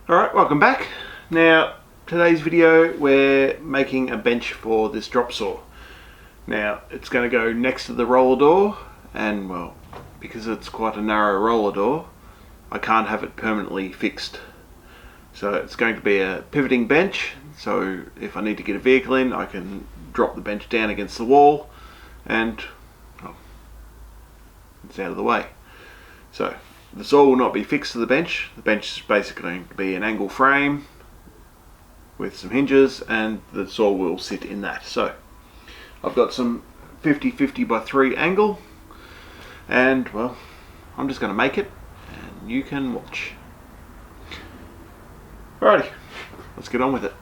Alright, welcome back. Now, today's video we're making a bench for this drop saw. Now, it's going to go next to the roller door, and well, because it's quite a narrow roller door, I can't have it permanently fixed. So it's going to be a pivoting bench, so if I need to get a vehicle in, I can drop the bench down against the wall and well, it's out of the way. So the saw will not be fixed to the bench. The bench is basically going to be an angle frame with some hinges, and the saw will sit in that. So I've got some 50-50 by 3 angle, and well, I'm just going to make it and you can watch. Alrighty, let's get on with it.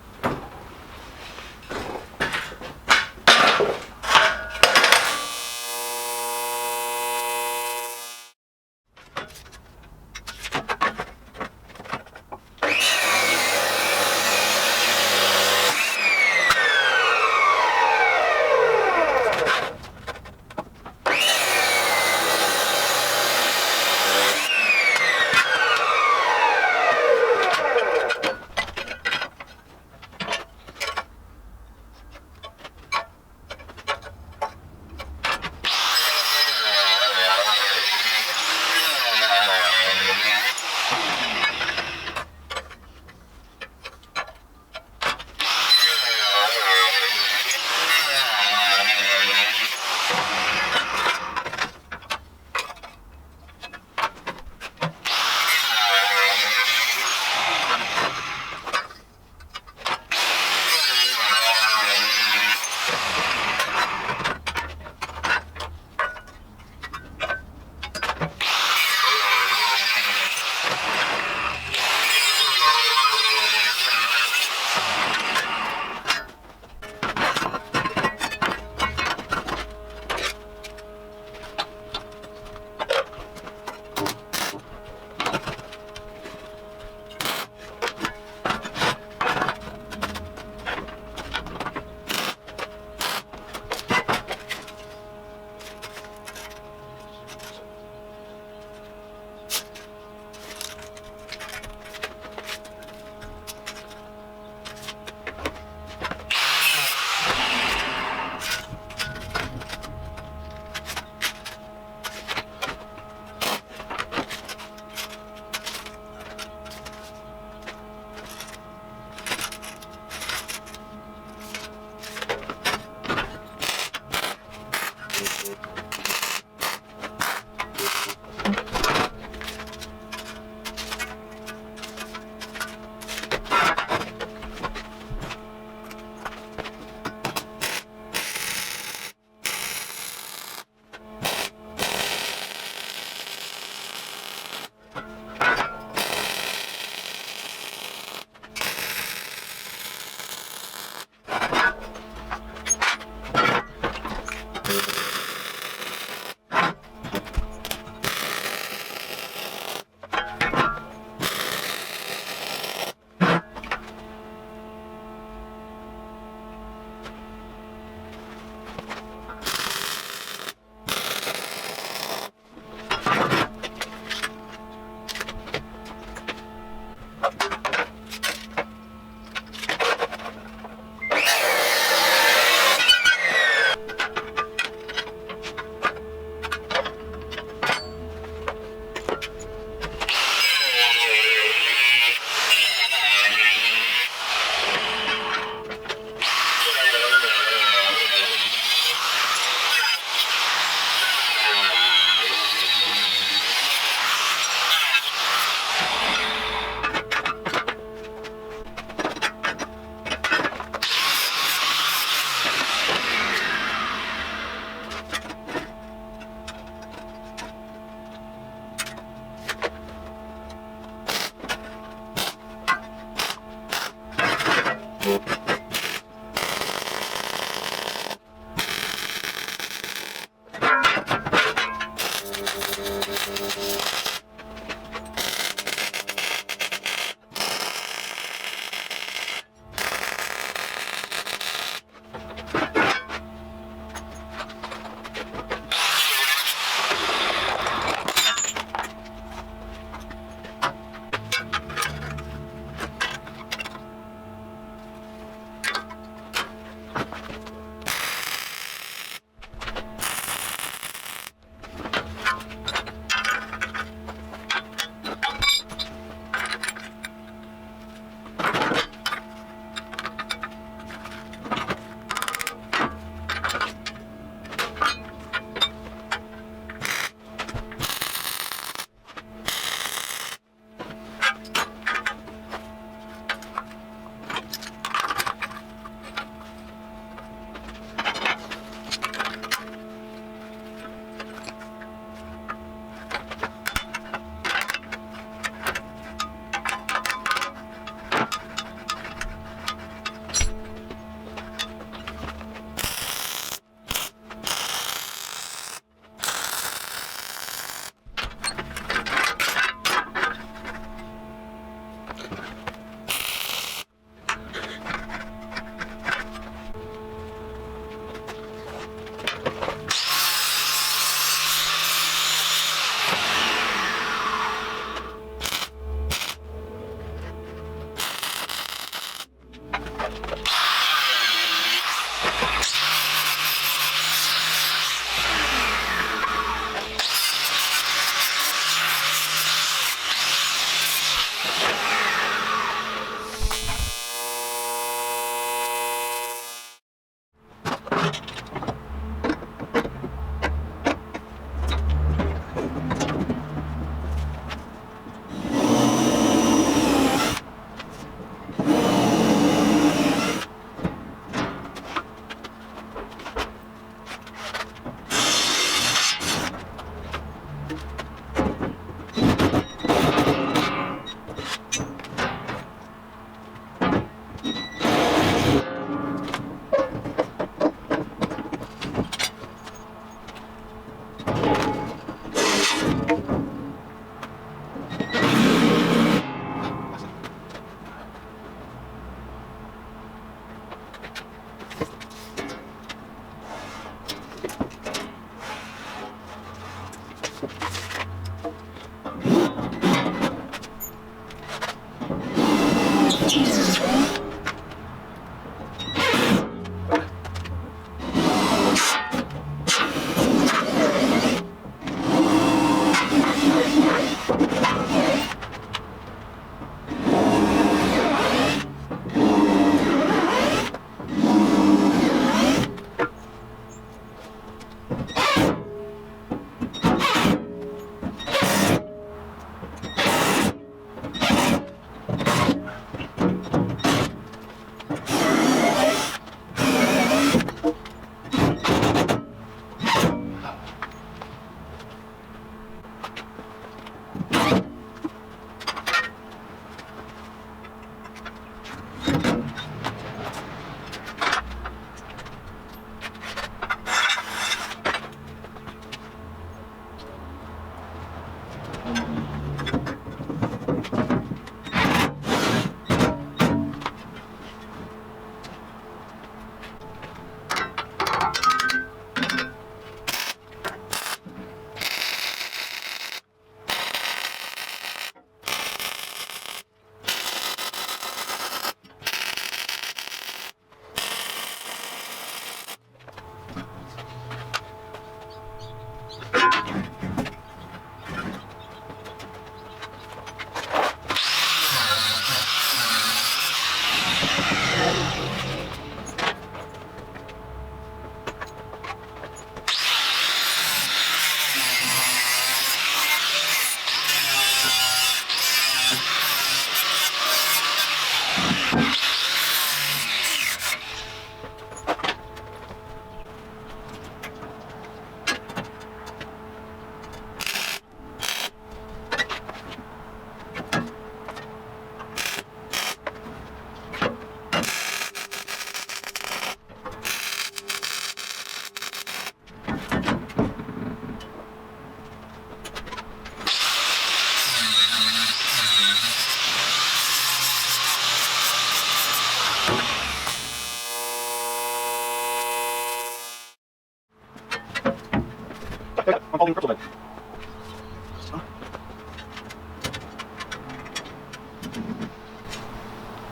I'm holding the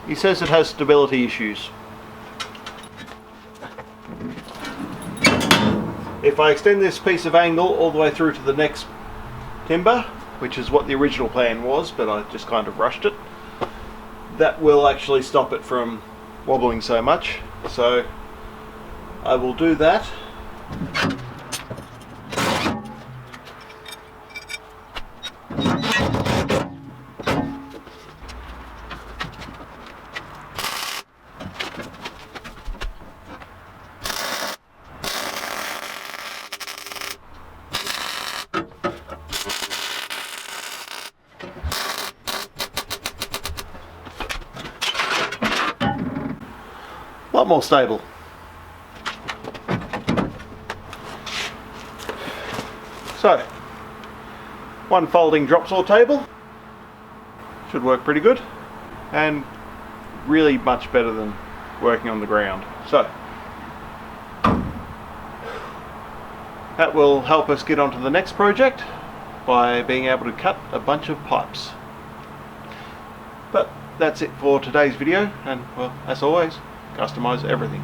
He says it has stability issues. If I extend this piece of angle all the way through to the next timber, which is what the original plan was, but I just kind of rushed it, that will actually stop it from wobbling so much. So I will do that. A lot more stable. So, one folding drop saw table should work pretty good, and really much better than working on the ground. So that will help us get on to the next project by being able to cut a bunch of pipes. But that's it for today's video, and well, as always, customize everything.